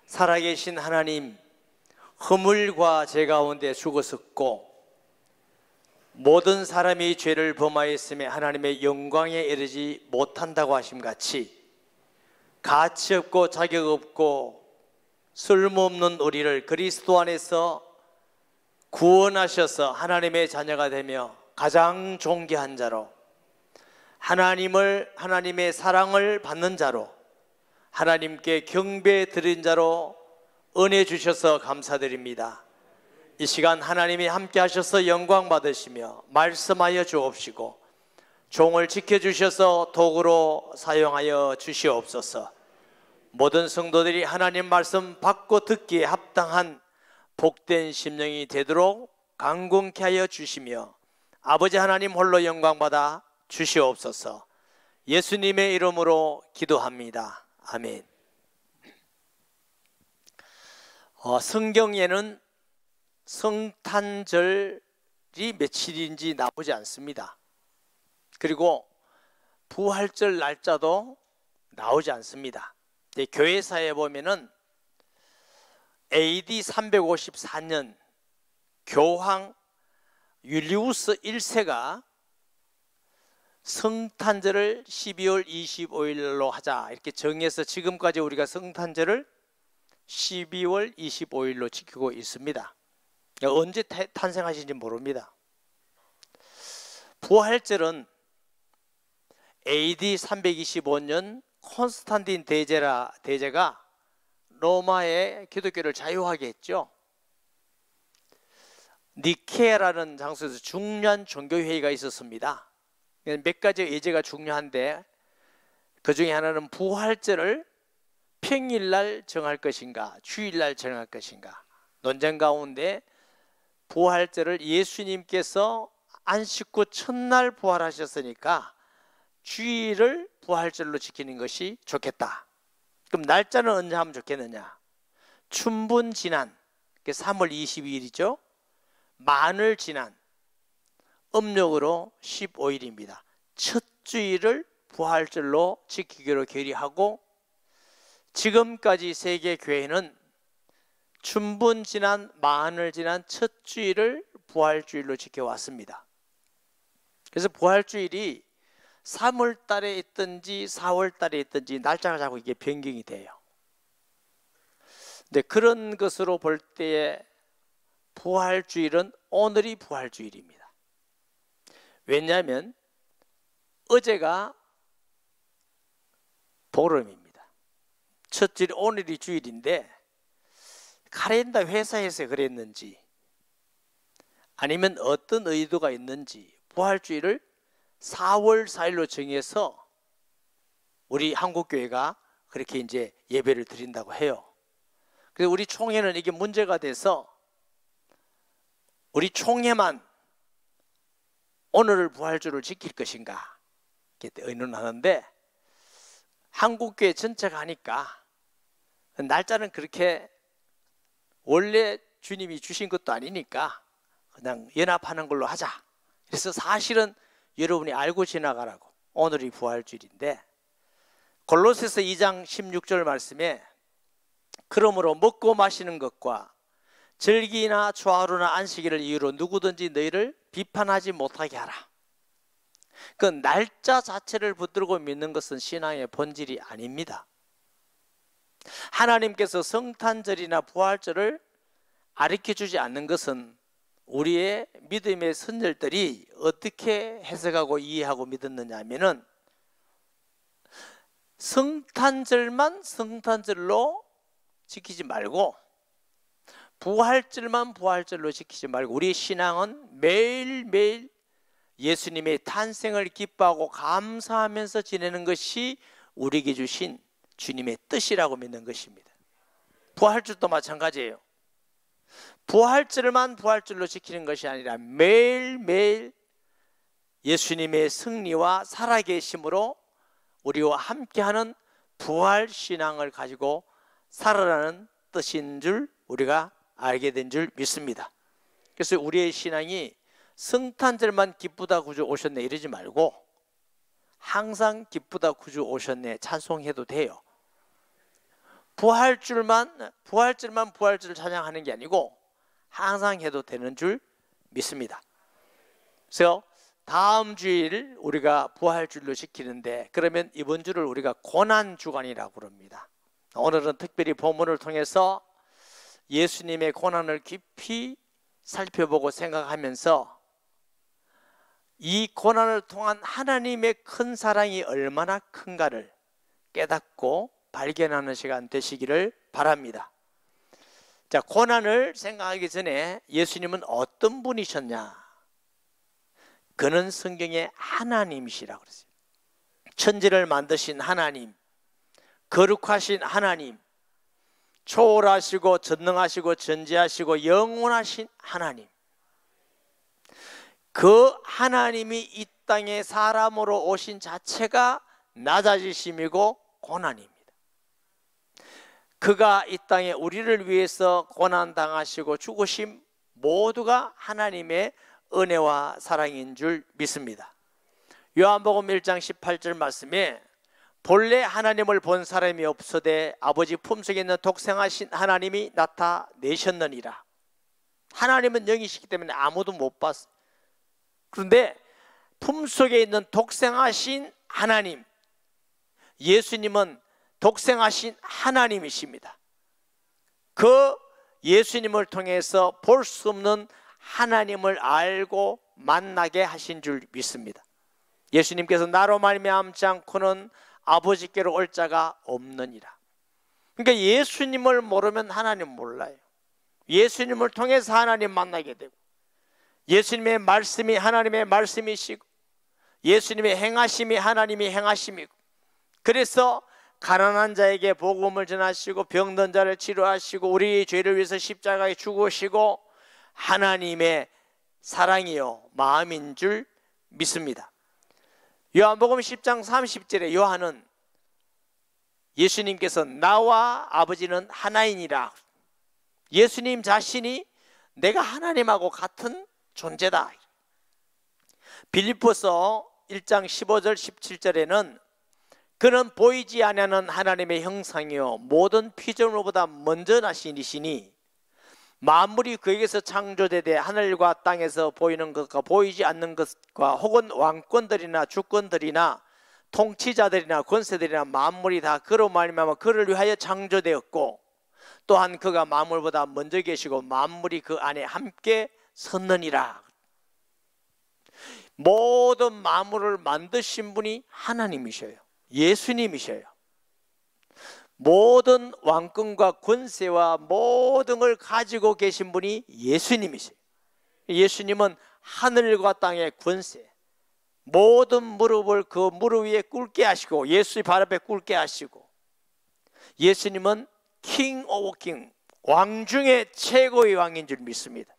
살아계신 하나님, 허물과 죄 가운데 죽었었고 모든 사람이 죄를 범하였음에 하나님의 영광에 이르지 못한다고 하심같이 가치 없고 자격 없고 쓸모없는 우리를 그리스도 안에서 구원하셔서 하나님의 자녀가 되며 가장 존귀한 자로, 하나님의 사랑을 받는 자로, 하나님께 경배 드린 자로 은혜 주셔서 감사드립니다. 이 시간 하나님이 함께 하셔서 영광 받으시며 말씀하여 주옵시고 종을 지켜주셔서 도구로 사용하여 주시옵소서. 모든 성도들이 하나님 말씀 받고 듣기에 합당한 복된 심령이 되도록 강건케 하여 주시며 아버지 하나님 홀로 영광 받아 주시옵소서. 예수님의 이름으로 기도합니다. 아멘. 성경에는 성탄절이 며칠인지 나오지 않습니다. 그리고 부활절 날짜도 나오지 않습니다. 교회사에 보면은 AD 354년 교황 율리우스 1세가 성탄절을 12월 25일로 하자 이렇게 정해서 지금까지 우리가 성탄절을 12월 25일로 지키고 있습니다. 언제 탄생하신지 모릅니다. 부활절은 AD 325년 콘스탄틴 대제가 로마의 기독교를 자유하게 했죠. 니케라는 장소에서 중요한 종교회의가 있었습니다. 몇 가지 예제가 중요한데 그 중에 하나는 부활절을 평일날 정할 것인가 주일날 정할 것인가 논쟁 가운데 부활절을 예수님께서 안식 후 첫날 부활하셨으니까 주일을 부활절로 지키는 것이 좋겠다. 그럼 날짜는 언제 하면 좋겠느냐? 춘분 지난 3월 22일이죠. 만을 지난 음력으로 15일입니다. 첫 주일을 부활절로 지키기로 결의하고 지금까지 세계 교회는 춘분 지난 만을 지난 첫 주일을 부활주일로 지켜왔습니다. 그래서 부활주일이 3월 달에 있든지 4월 달에 있든지 날짜가 자꾸 이게 변경이 돼요. 근데 그런 것으로 볼 때에 부활주일은 오늘이 부활주일입니다. 왜냐하면 어제가 보름입니다. 첫 주일 오늘이 주일인데 카렌다 회사에서 그랬는지 아니면 어떤 의도가 있는지 부활주일을 4월 4일로 정해서 우리 한국교회가 그렇게 이제 예배를 드린다고 해요. 그래서 우리 총회는 이게 문제가 돼서 우리 총회만 오늘을 부활주를 지킬 것인가 이렇게 의논하는데 한국교회 전체가 하니까 날짜는 그렇게 원래 주님이 주신 것도 아니니까 그냥 연합하는 걸로 하자. 그래서 사실은 여러분이 알고 지나가라고 오늘이 부활주일인데 골로새서 2장 16절 말씀에 그러므로 먹고 마시는 것과 절기나 초하루나 안식일을 이유로 누구든지 너희를 비판하지 못하게 하라. 그 날짜 자체를 붙들고 믿는 것은 신앙의 본질이 아닙니다. 하나님께서 성탄절이나 부활절을 가르쳐주지 않는 것은 우리의 믿음의 선열들이 어떻게 해석하고 이해하고 믿었느냐 하면은 성탄절만 성탄절로 지키지 말고 부활절만 부활절로 지키지 말고 우리의 신앙은 매일매일 예수님의 탄생을 기뻐하고 감사하면서 지내는 것이 우리에게 주신 주님의 뜻이라고 믿는 것입니다. 부활절도 마찬가지예요. 부활절만 부활절로 지키는 것이 아니라 매일매일 예수님의 승리와 살아계심으로 우리와 함께하는 부활신앙을 가지고 살아가는 뜻인 줄 우리가 알게 된 줄 믿습니다. 그래서 우리의 신앙이 성탄절만 기쁘다 구주 오셨네 이러지 말고 항상 기쁘다 구주 오셨네 찬송해도 돼요. 부활절만 부활절을 찬양하는 게 아니고 항상 해도 되는 줄 믿습니다. 그래서 다음 주일 우리가 부활주일로 지키는데, 그러면 이번 주를 우리가 고난주간이라고 부릅니다. 오늘은 특별히 본문을 통해서 예수님의 고난을 깊이 살펴보고 생각하면서 이 고난을 통한 하나님의 큰 사랑이 얼마나 큰가를 깨닫고 발견하는 시간 되시기를 바랍니다. 자, 고난을 생각하기 전에 예수님은 어떤 분이셨냐? 그는 성경에 하나님이시라고 그랬어요. 천지를 만드신 하나님, 거룩하신 하나님, 초월하시고 전능하시고 전지하시고 영원하신 하나님, 그 하나님이 이 땅에 사람으로 오신 자체가 낮아지심이고 고난입니다. 그가 이 땅에 우리를 위해서 고난당하시고 죽으심 모두가 하나님의 은혜와 사랑인 줄 믿습니다. 요한복음 1장 18절 말씀에 본래 하나님을 본 사람이 없으되 아버지 품속에 있는 독생하신 하나님이 나타내셨느니라. 하나님은 영이시기 때문에 아무도 못 봤어요. 그런데 품속에 있는 독생하신 하나님, 예수님은 독생하신 하나님이십니다. 그 예수님을 통해서 볼 수 없는 하나님을 알고 만나게 하신 줄 믿습니다. 예수님께서 나로 말미암지 않고는 아버지께로 올 자가 없느니라. 그러니까 예수님을 모르면 하나님 몰라요. 예수님을 통해서 하나님 만나게 되고, 예수님의 말씀이 하나님의 말씀이시고, 예수님의 행하심이 하나님의 행하심이고, 그래서 가난한 자에게 복음을 전하시고 병든 자를 치료하시고 우리의 죄를 위해서 십자가에 죽으시고 하나님의 사랑이요 마음인 줄 믿습니다. 요한복음 10장 30절에 요한은 예수님께서 나와 아버지는 하나이니라, 예수님 자신이 내가 하나님하고 같은 존재다. 빌립보서 1장 15절 17절에는 그는 보이지 아니하는 하나님의 형상이요 모든 피조물보다 먼저 나신 이시니 만물이 그에게서 창조되되 하늘과 땅에서 보이는 것과 보이지 않는 것과 혹은 왕권들이나 주권들이나 통치자들이나 권세들이나 만물이 다 그로 말미암아 그를 위하여 창조되었고, 또한 그가 만물보다 먼저 계시고 만물이 그 안에 함께 섰느니라. 모든 만물을 만드신 분이 하나님이셔요. 예수님이셔요. 모든 왕권과 권세와 모든 걸 가지고 계신 분이 예수님이세요. 예수님은 하늘과 땅의 권세, 모든 무릎을 그 무릎 위에 꿇게 하시고 예수의 발 앞에 꿇게 하시고, 예수님은 킹 오브 킹, 왕 중에 최고의 왕인 줄 믿습니다.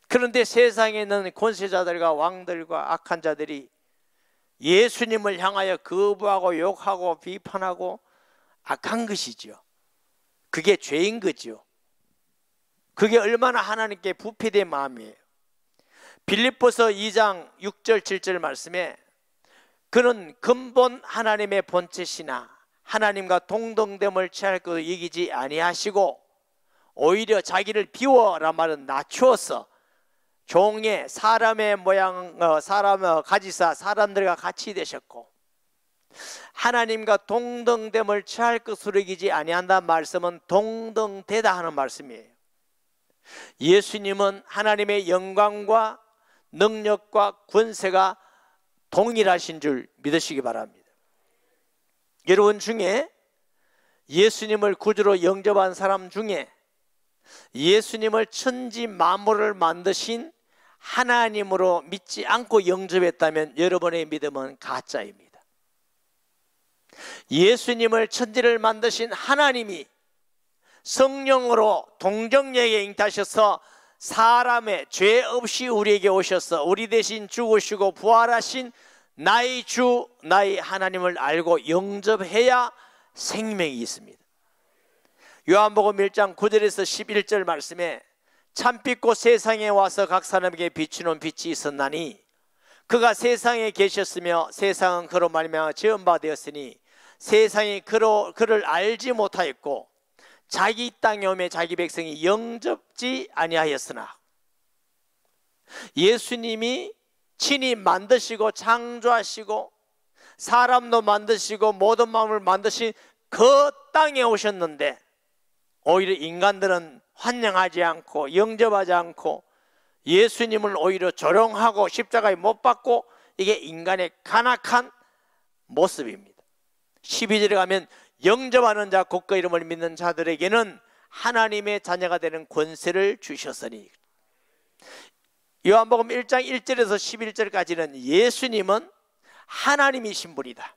그런데 세상에 있는 권세자들과 왕들과 악한 자들이 예수님을 향하여 거부하고 욕하고 비판하고 악한 것이죠. 그게 죄인 거죠. 그게 얼마나 하나님께 부패된 마음이에요. 빌립보서 2장 6절 7절 말씀에 그는 근본 하나님의 본체시나 하나님과 동등됨을 취할 것을 이기지 아니하시고 오히려 자기를 비워라 말은 낮추어서 종의 사람의 모양 사람을 가지사 사람들과 같이 되셨고, 하나님과 동등됨을 취할 것으로 이기지 아니한다는 말씀은 동등되다 하는 말씀이에요. 예수님은 하나님의 영광과 능력과 권세가 동일하신 줄 믿으시기 바랍니다. 여러분 중에 예수님을 구주로 영접한 사람 중에 예수님을 천지 만물을 만드신 하나님으로 믿지 않고 영접했다면 여러분의 믿음은 가짜입니다. 예수님을 천지를 만드신 하나님이 성령으로 동정녀에게 잉타하셔서 사람의 죄 없이 우리에게 오셔서 우리 대신 죽으시고 부활하신 나의 주 나의 하나님을 알고 영접해야 생명이 있습니다. 요한복음 1장 9절에서 11절 말씀에 참빛 곧 세상에 와서 각 사람에게 비추는 빛이 있었나니 그가 세상에 계셨으며 세상은 그로 말미암아 지은 바 되었으니 세상이 그를 알지 못하였고 자기 땅에 오매 자기 백성이 영접지 아니하였으나, 예수님이 친히 만드시고 창조하시고 사람도 만드시고 모든 마음을 만드신 그 땅에 오셨는데, 오히려 인간들은 환영하지 않고 영접하지 않고 예수님을 오히려 조롱하고 십자가에 못 박고, 이게 인간의 간악한 모습입니다. 12절에 가면 영접하는 자 곧 그 이름을 믿는 자들에게는 하나님의 자녀가 되는 권세를 주셨으니. 요한복음 1장 1절에서 11절까지는 예수님은 하나님이신 분이다,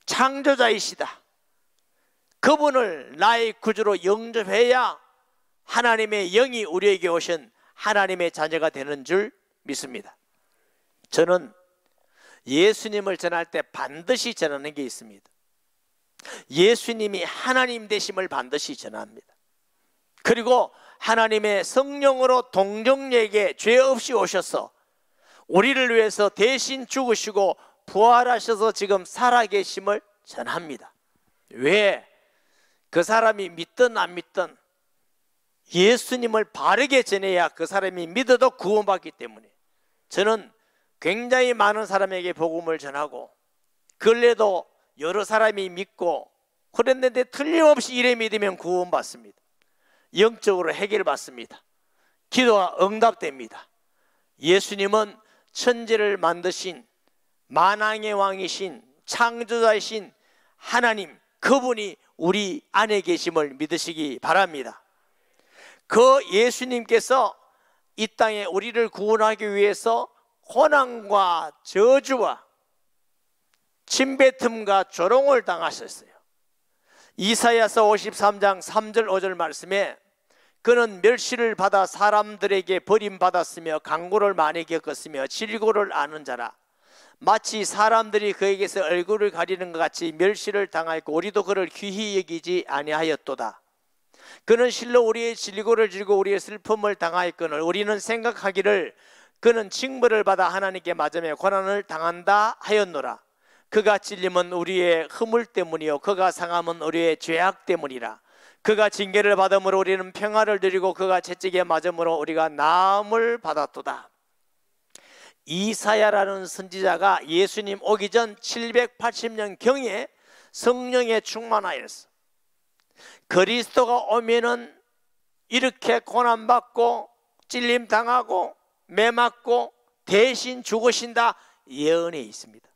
창조자이시다, 그분을 나의 구주로 영접해야 하나님의 영이 우리에게 오신 하나님의 자녀가 되는 줄 믿습니다. 저는 예수님을 전할 때 반드시 전하는 게 있습니다. 예수님이 하나님 되심을 반드시 전합니다. 그리고 하나님의 성령으로 동정녀에게 죄 없이 오셔서 우리를 위해서 대신 죽으시고 부활하셔서 지금 살아계심을 전합니다. 왜? 그 사람이 믿든 안 믿든 예수님을 바르게 전해야 그 사람이 믿어도 구원받기 때문에, 저는 굉장히 많은 사람에게 복음을 전하고 근래도 여러 사람이 믿고 그랬는데 틀림없이 이래 믿으면 구원받습니다. 영적으로 해결받습니다. 기도가 응답됩니다. 예수님은 천지를 만드신 만왕의 왕이신 창조자이신 하나님, 그분이 우리 안에 계심을 믿으시기 바랍니다. 그 예수님께서 이 땅에 우리를 구원하기 위해서 고난과 저주와 침뱉음과 조롱을 당하셨어요. 이사야서 53장 3절 5절 말씀에 그는 멸시를 받아 사람들에게 버림받았으며 강고를 많이 겪었으며 질고를 아는 자라. 마치 사람들이 그에게서 얼굴을 가리는 것 같이 멸시를 당하였고 우리도 그를 귀히 여기지 아니하였도다. 그는 실로 우리의 질고를 지고 우리의 슬픔을 당하였거늘 우리는 생각하기를 그는 징벌을 받아 하나님께 맞으며 고난을 당한다 하였노라. 그가 찔림은 우리의 허물 때문이요 그가 상함은 우리의 죄악 때문이라. 그가 징계를 받음으로 우리는 평화를 누리고 그가 채찍에 맞음으로 우리가 나음을 받았도다. 이사야라는 선지자가 예수님 오기 전 780년 경에 성령에 충만하였어. 그리스도가 오면은 이렇게 고난받고 찔림당하고 매맞고 대신 죽으신다 예언에 있습니다.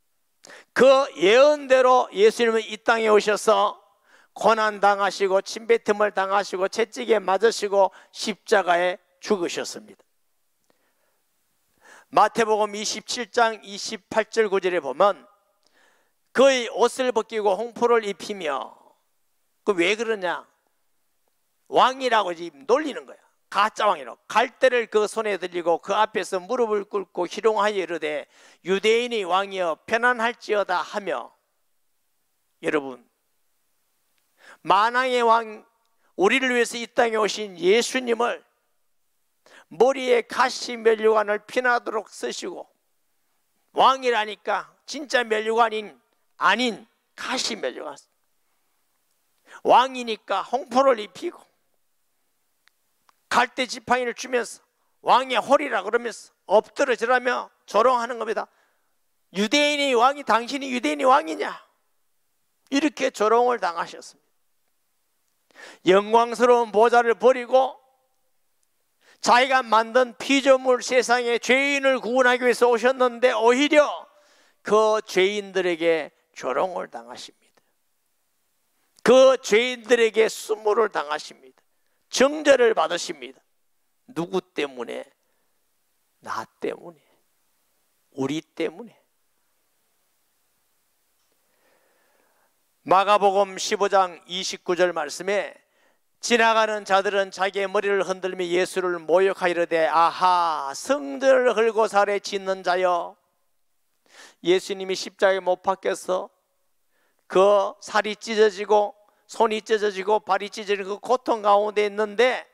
그 예언대로 예수님은 이 땅에 오셔서 고난당하시고 침뱉음을 당하시고 채찍에 맞으시고 십자가에 죽으셨습니다. 마태복음 27장 28절 9절에 보면 그의 옷을 벗기고 홍포를 입히며, 그 왜 그러냐, 왕이라고 지금 놀리는 거야. 가짜 왕이라고. 갈대를 그 손에 들리고 그 앞에서 무릎을 꿇고 희롱하여 이르되 유대인의 왕이여 편안할지어다 하며, 여러분, 만왕의 왕, 우리를 위해서 이 땅에 오신 예수님을 머리에 가시 면류관을 피나도록 쓰시고, 왕이라니까 진짜 면류관이 아닌 가시 면류관, 왕이니까 홍포를 입히고 갈대 지팡이를 주면서 왕의 홀이라 그러면서 엎드러지라며 조롱하는 겁니다. 유대인의 왕이, 당신이 유대인의 왕이냐, 이렇게 조롱을 당하셨습니다. 영광스러운 보좌를 버리고 자기가 만든 피조물 세상에 죄인을 구원하기 위해서 오셨는데 오히려 그 죄인들에게 조롱을 당하십니다. 그 죄인들에게 수모를 당하십니다. 정죄를 받으십니다. 누구 때문에? 나 때문에, 우리 때문에. 마가복음 15장 29절 말씀에 지나가는 자들은 자기의 머리를 흔들며 예수를 모욕하이르되 아하 성전을 헐고 살에 짓는 자여. 예수님이 십자가에 못 박혀서 그 살이 찢어지고 손이 찢어지고 발이 찢어지는 그 고통 가운데 있는데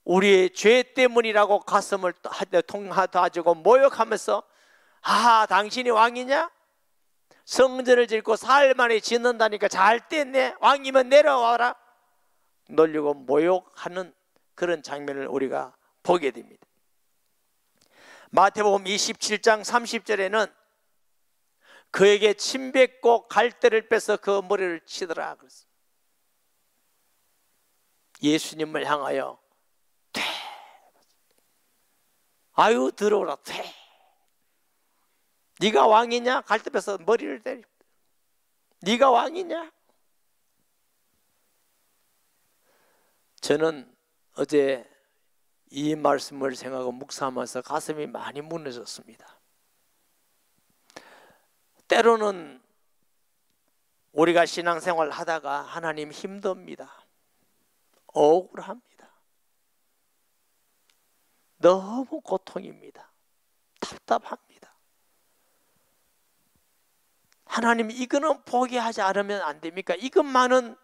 우리의 죄 때문이라고 가슴을 통하지고 모욕하면서 아하 당신이 왕이냐? 성전을 짓고 사흘 만에 짓는다니까 잘 됐네, 왕이면 내려와라, 놀리고 모욕하는 그런 장면을 우리가 보게 됩니다. 마태복음 27장 30절에는 그에게 침 뱉고 갈대를 빼서 그 머리를 치더라 그랬어요. 예수님을 향하여 돼, 아유 들어오라, 돼, 네가 왕이냐? 갈대 빼서 머리를 때려. 네가 왕이냐? 저는 어제 이 말씀을 생각하고 묵상하면서 가슴이 많이 무너졌습니다. 때로는 우리가 신앙생활 하다가 하나님 힘듭니다. 억울합니다. 너무 고통입니다. 답답합니다. 하나님, 이거는 포기하지 않으면 안 됩니까? 이것만은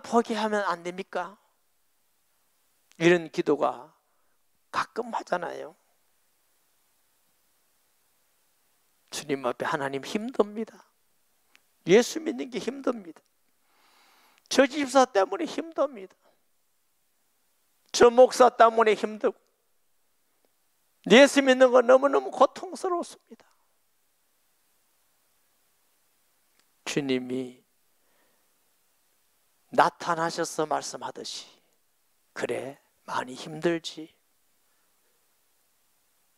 포기하면 안 됩니까? 이런 기도가 가끔 하잖아요. 주님 앞에 하나님 힘듭니다. 예수 믿는 게 힘듭니다. 저 집사 때문에 힘듭니다. 저 목사 때문에 힘들고, 예수 믿는 건 너무너무 고통스럽습니다. 주님이 나타나셔서 말씀하듯이, 그래, 많이 힘들지.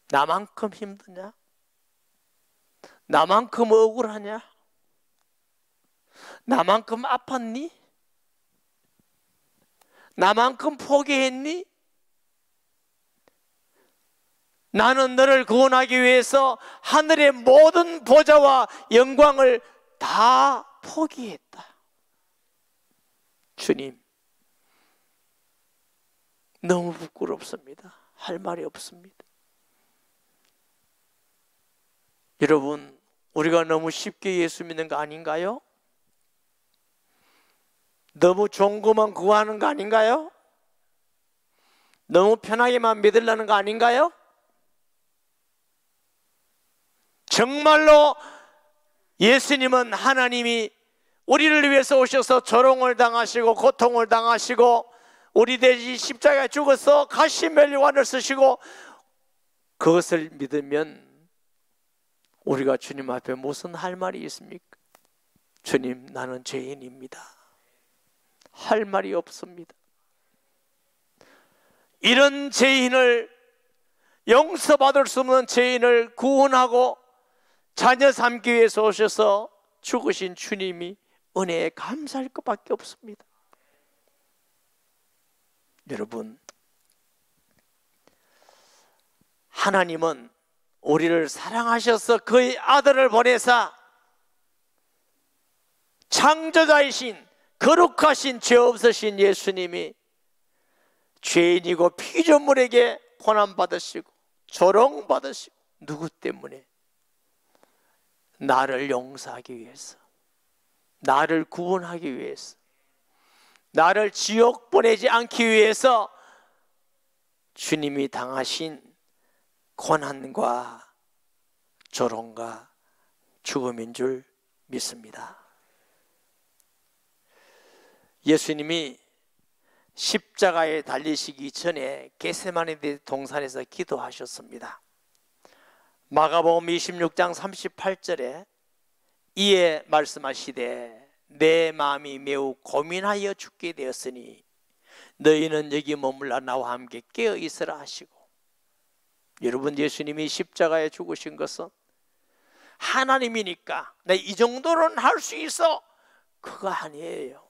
나만큼 힘드냐? 나만큼 억울하냐? 나만큼 아팠니? 나만큼 포기했니? 나는 너를 구원하기 위해서 하늘의 모든 보좌와 영광을 다 포기했다. 주님, 너무 부끄럽습니다. 할 말이 없습니다. 여러분, 우리가 너무 쉽게 예수 믿는 거 아닌가요? 너무 좋은 것만 구하는 거 아닌가요? 너무 편하게만 믿으려는 거 아닌가요? 정말로 예수님은 하나님이 우리를 위해서 오셔서 조롱을 당하시고 고통을 당하시고 우리 대신 십자가에 죽어서 가시면류관을 쓰시고, 그것을 믿으면 우리가 주님 앞에 무슨 할 말이 있습니까? 주님, 나는 죄인입니다. 할 말이 없습니다. 이런 죄인을, 용서받을 수 없는 죄인을 구원하고 자녀 삼기 위해서 오셔서 죽으신 주님이 은혜에 감사할 것밖에 없습니다. 여러분, 하나님은 우리를 사랑하셔서 그의 아들을 보내사 창조자이신 거룩하신 죄 없으신 예수님이 죄인이고 피조물에게 고난받으시고 조롱받으시고, 누구 때문에? 나를 용서하기 위해서, 나를 구원하기 위해서, 나를 지옥 보내지 않기 위해서 주님이 당하신 고난과 조롱과 죽음인 줄 믿습니다. 예수님이 십자가에 달리시기 전에 겟세마네 동산에서 기도하셨습니다. 마가복음 26장 38절에 이에 말씀하시되 내 마음이 매우 고민하여 죽게 되었으니 너희는 여기 머물러 나와 함께 깨어 있으라 하시고, 여러분, 예수님이 십자가에 죽으신 것은 하나님이니까 내 이 정도는 할 수 있어, 그거 아니에요.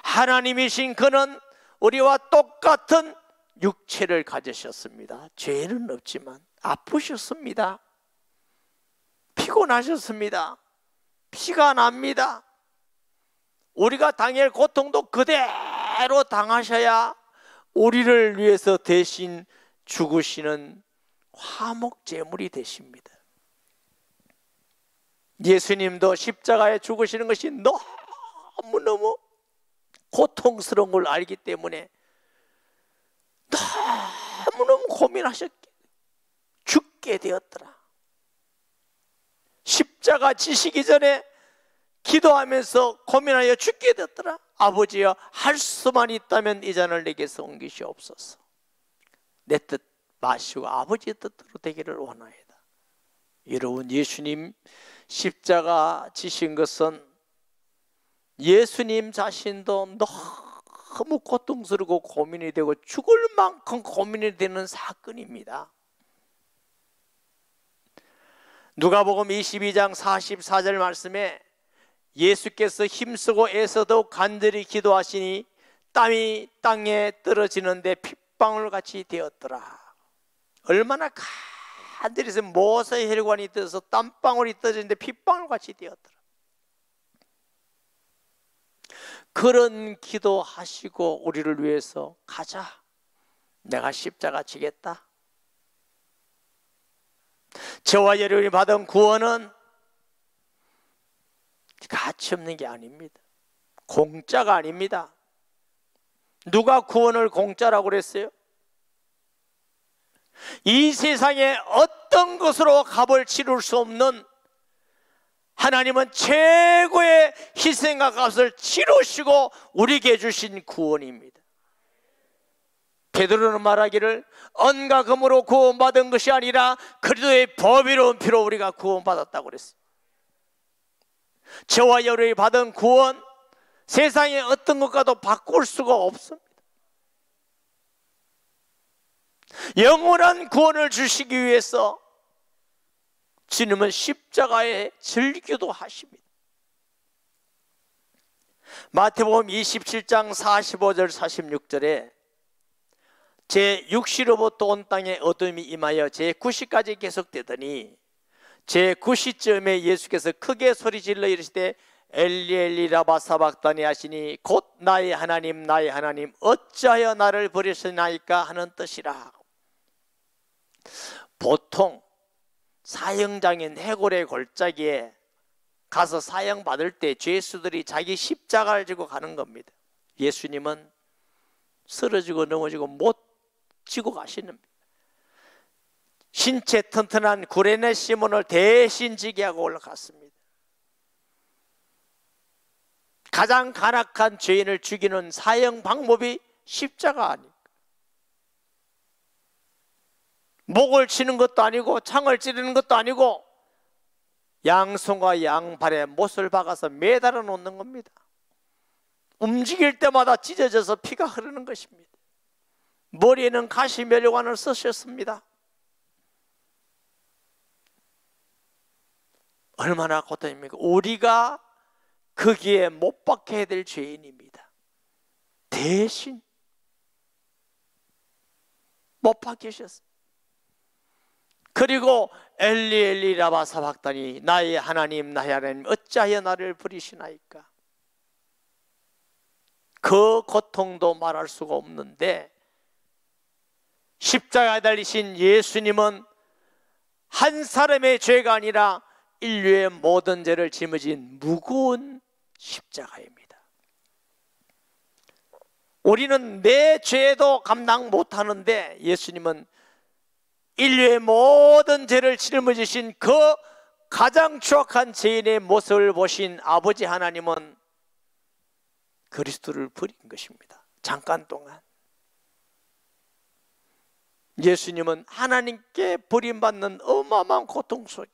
하나님이신 그는 우리와 똑같은 육체를 가지셨습니다. 죄는 없지만 아프셨습니다. 피곤하셨습니다. 피가 납니다. 우리가 당할 고통도 그대로 당하셔야 우리를 위해서 대신 죽으시는 화목제물이 되십니다. 예수님도 십자가에 죽으시는 것이 너무너무 고통스러운 걸 알기 때문에 너무너무 고민하셨기에 죽게 되었더라. 십자가 지시기 전에 기도하면서 고민하여 죽게 됐더라. 아버지여, 할 수만 있다면 이 잔을 내게서 옮기시옵소서. 내 뜻 마시고 아버지의 뜻대로 되기를 원하이다. 여러분, 예수님 십자가 지신 것은 예수님 자신도 너무 고통스럽고 고민이 되고 죽을 만큼 고민이 되는 사건입니다. 누가복음 22장 44절 말씀에 예수께서 힘쓰고 애써도 간절히 기도하시니 땀이 땅에 떨어지는데 핏방울 같이 되었더라. 얼마나 간절히 해서 모세의 혈관이 떠서 땀방울이 떨어지는데 핏방울 같이 되었더라. 그런 기도하시고 우리를 위해서 가자, 내가 십자가 지겠다. 저와 여러분이 받은 구원은 가치 없는 게 아닙니다. 공짜가 아닙니다. 누가 구원을 공짜라고 그랬어요? 이 세상에 어떤 것으로 값을 치를 수 없는 하나님은 최고의 희생과 값을 치르시고 우리에게 주신 구원입니다. 베드로는 말하기를 은과 금으로 구원받은 것이 아니라 그리스도의 보배로운 피로 우리가 구원받았다고 그랬어요. 저와 여러분이 받은 구원, 세상의 어떤 것과도 바꿀 수가 없습니다. 영원한 구원을 주시기 위해서 주님은 십자가에 즐기도 하십니다. 마태복음 27장 45절 46절에 제6시로부터 온 땅에 어둠이 임하여 제9시까지 계속되더니 제9시쯤에 예수께서 크게 소리질러 이르시되 엘리 엘리 라마 사박다니 하시니 곧 나의 하나님 어찌하여 나를 버리시나이까 하는 뜻이라. 보통 사형장인 해골의 골짜기에 가서 사형받을 때 죄수들이 자기 십자가를 지고 가는 겁니다. 예수님은 쓰러지고 넘어지고 못 지고 가시는 겁니다. 신체 튼튼한 구레네 시몬을 대신 지게 하고 올라갔습니다. 가장 간악한 죄인을 죽이는 사형 방법이 십자가 아닙니까? 목을 치는 것도 아니고 창을 찌르는 것도 아니고 양손과 양발에 못을 박아서 매달아 놓는 겁니다. 움직일 때마다 찢어져서 피가 흐르는 것입니다. 머리에는 가시면류관을 쓰셨습니다. 얼마나 고통입니까? 우리가 거기에 못 박혀야 될 죄인입니다. 대신 못 박히셨습니다. 그리고 엘리 엘리 라마 사박다니 나의 하나님 어찌하여 나를 버리시나이까. 그 고통도 말할 수가 없는데 십자가에 달리신 예수님은 한 사람의 죄가 아니라 인류의 모든 죄를 짊어진 무거운 십자가입니다. 우리는 내 죄도 감당 못하는데 예수님은 인류의 모든 죄를 짊어지신 그 가장 추악한 죄인의 모습을 보신 아버지 하나님은 그리스도를 버린 것입니다. 잠깐 동안 예수님은 하나님께 버림받는 어마어마한 고통 속에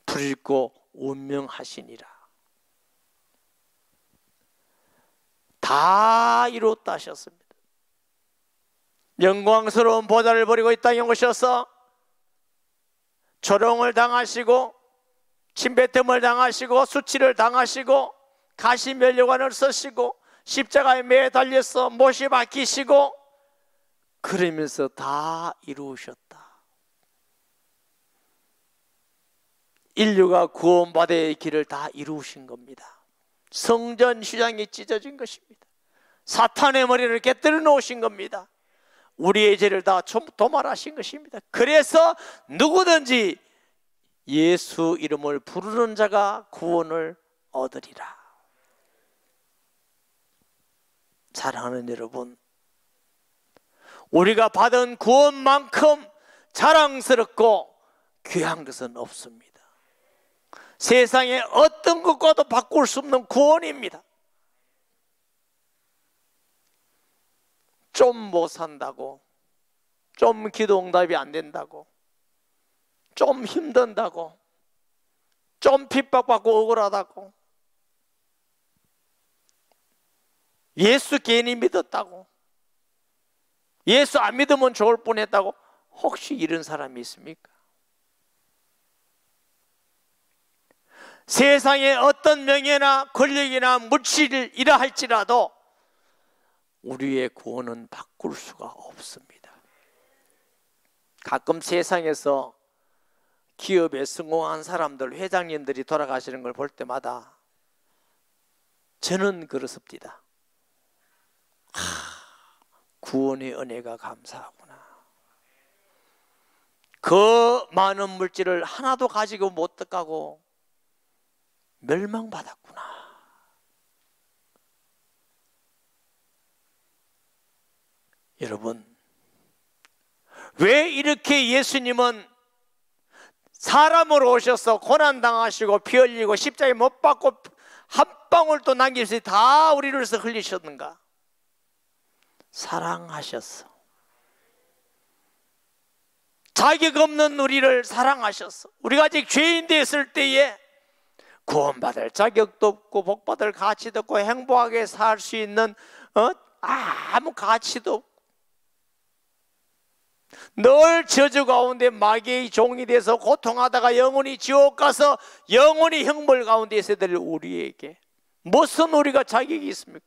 불일고 운명하시니라. 다 이루었다 하셨습니다. 영광스러운 보좌를 버리고 이 땅에 오셔서 조롱을 당하시고 침뱉음을 당하시고 수치를 당하시고 가시면류관을 쓰시고 십자가에 매달려서 못이 박히시고 그러면서 다 이루셨다. 인류가 구원받아야 길을 다 이루신 겁니다. 성전 휘장이 찢어진 것입니다. 사탄의 머리를 깨뜨려 놓으신 겁니다. 우리의 죄를 다 도말하신 것입니다. 그래서 누구든지 예수 이름을 부르는 자가 구원을 얻으리라. 사랑하는 여러분, 우리가 받은 구원만큼 자랑스럽고 귀한 것은 없습니다. 세상에 어떤 것과도 바꿀 수 없는 구원입니다. 좀 못 산다고, 좀 기도 응답이 안 된다고, 좀 힘든다고, 좀 핍박받고 억울하다고, 예수 괜히 믿었다고, 예수 안 믿으면 좋을 뻔했다고, 혹시 이런 사람이 있습니까? 세상에 어떤 명예나 권력이나 물질이라 할지라도 우리의 구원은 바꿀 수가 없습니다. 가끔 세상에서 기업에 성공한 사람들, 회장님들이 돌아가시는 걸 볼 때마다 저는 그렇습니다. 구원의 은혜가 감사하구나. 그 많은 물질을 하나도 가지고 못 가고 멸망받았구나. 여러분, 왜 이렇게 예수님은 사람으로 오셔서 고난당하시고 피 흘리고 십자가에 못 박고 한 방울도 남김없이 다 우리를 위해서 흘리셨는가? 사랑하셨어. 자격 없는 우리를 사랑하셨어. 우리가 아직 죄인 되었을 때에 구원받을 자격도 없고 복받을 가치도 없고 행복하게 살 수 있는 아무 가치도 없고 늘 저주 가운데 마귀의 종이 돼서 고통하다가 영원히 지옥 가서 영원히 형벌 가운데 있어야 될 우리에게 무슨 우리가 자격이 있습니까?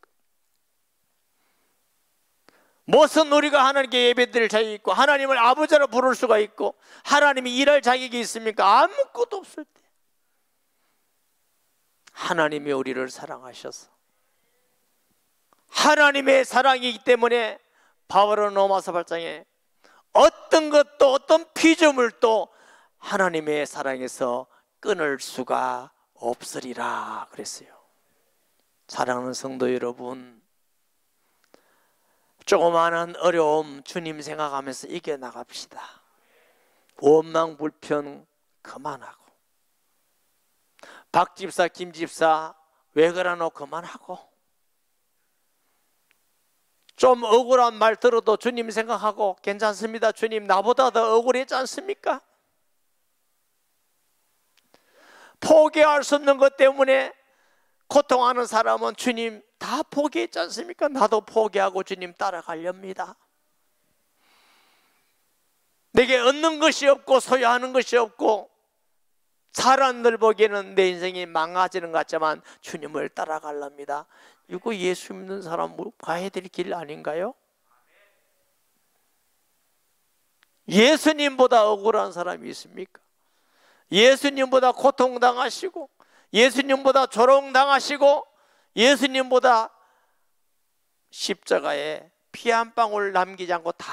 무슨 우리가 하나님께 예배드릴 자격이 있고 하나님을 아버지로 부를 수가 있고 하나님이 일할 자격이 있습니까? 아무것도 없을 때 하나님이 우리를 사랑하셔서 하나님의 사랑이기 때문에 바울은 로마서 8장에 어떤 것도 어떤 피조물도 하나님의 사랑에서 끊을 수가 없으리라 그랬어요. 사랑하는 성도 여러분, 조그마한 어려움 주님 생각하면서 이겨나갑시다. 원망 불평 그만하고 박 집사 김 집사 왜 그러노 그만하고 좀 억울한 말 들어도 주님 생각하고 괜찮습니다. 주님 나보다 더 억울했지 않습니까? 포기할 수 없는 것 때문에 고통하는 사람은 주님 다 포기했지 않습니까? 나도 포기하고 주님 따라가렵니다. 내게 얻는 것이 없고 소유하는 것이 없고 사람들 보기에는 내 인생이 망가지는 것 같지만 주님을 따라가렵니다. 이거 예수 믿는 사람 가야 될 길 아닌가요? 예수님보다 억울한 사람이 있습니까? 예수님보다 고통당하시고 예수님보다 조롱당하시고 예수님보다 십자가에 피 한 방울 남기지 않고 다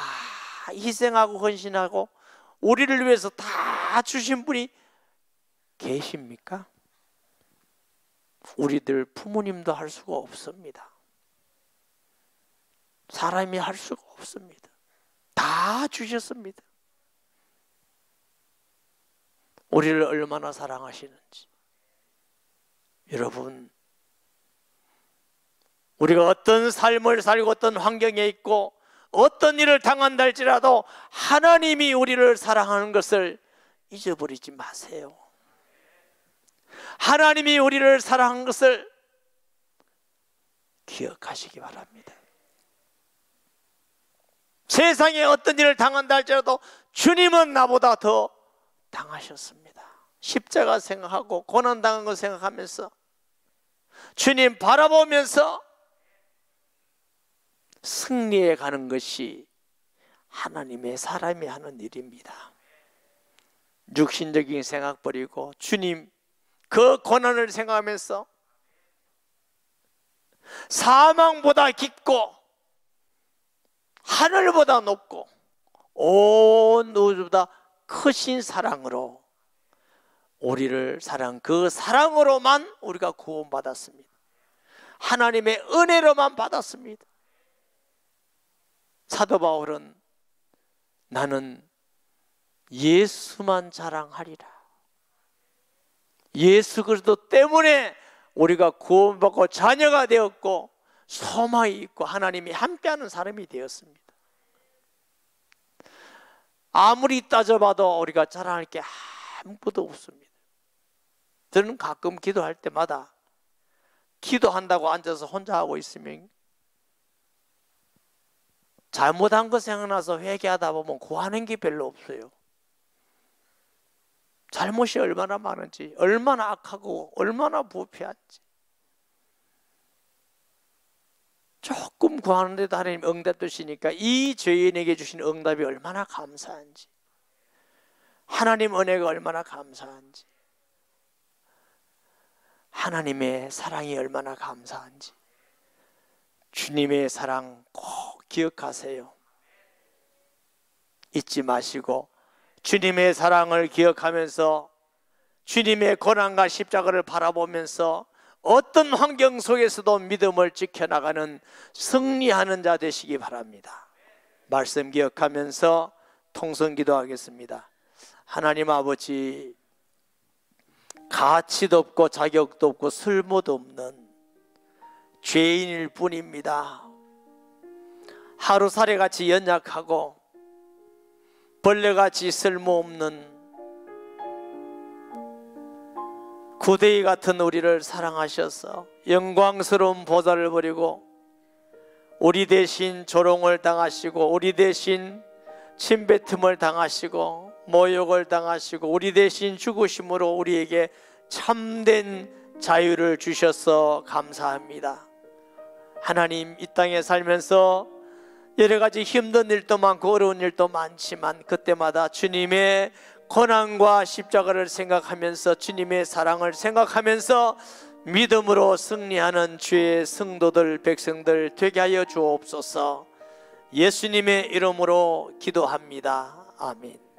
희생하고 헌신하고 우리를 위해서 다 주신 분이 계십니까? 우리들 부모님도 할 수가 없습니다. 사람이 할 수가 없습니다. 다 주셨습니다. 우리를 얼마나 사랑하시는지. 여러분, 우리가 어떤 삶을 살고 어떤 환경에 있고 어떤 일을 당한다 할지라도 하나님이 우리를 사랑하는 것을 잊어버리지 마세요. 하나님이 우리를 사랑한 것을 기억하시기 바랍니다. 세상에 어떤 일을 당한다 할지라도 주님은 나보다 더 당하셨습니다. 십자가 생각하고 고난당한 것 생각하면서 주님 바라보면서 승리해 가는 것이 하나님의 사람이 하는 일입니다. 육신적인 생각 버리고 주님 그 고난을 생각하면서 사망보다 깊고 하늘보다 높고 온 우주보다 크신 사랑으로 우리를 사랑 그 사랑으로만 우리가 구원받았습니다. 하나님의 은혜로만 받았습니다. 사도 바울은 나는 예수만 자랑하리라. 예수 그리스도 때문에 우리가 구원받고 자녀가 되었고 소망이 있고 하나님이 함께하는 사람이 되었습니다. 아무리 따져봐도 우리가 자랑할 게 아무것도 없습니다. 저는 가끔 기도할 때마다 기도한다고 앉아서 혼자 하고 있으면 잘못한 거 생각나서 회개하다 보면 구하는 게 별로 없어요. 잘못이 얼마나 많은지, 얼마나 악하고 얼마나 부패한지, 조금 구하는데도 하나님 응답 주시니까 이 죄인에게 주신 응답이 얼마나 감사한지, 하나님 은혜가 얼마나 감사한지, 하나님의 사랑이 얼마나 감사한지, 주님의 사랑 꼭 기억하세요. 잊지 마시고 주님의 사랑을 기억하면서 주님의 고난과 십자가를 바라보면서 어떤 환경 속에서도 믿음을 지켜나가는 승리하는 자 되시기 바랍니다. 말씀 기억하면서 통성 기도하겠습니다. 하나님 아버지, 가치도 없고 자격도 없고 쓸모도 없는 죄인일 뿐입니다. 하루살이같이 연약하고 벌레같이 쓸모없는 구데기 같은 우리를 사랑하셔서 영광스러운 보좌를 버리고 우리 대신 조롱을 당하시고 우리 대신 침뱉음을 당하시고 모욕을 당하시고 우리 대신 죽으심으로 우리에게 참된 자유를 주셔서 감사합니다. 하나님, 이 땅에 살면서 여러 가지 힘든 일도 많고 어려운 일도 많지만 그때마다 주님의 고난과 십자가를 생각하면서 주님의 사랑을 생각하면서 믿음으로 승리하는 주의 성도들, 백성들 되게 하여 주옵소서. 예수님의 이름으로 기도합니다. 아멘.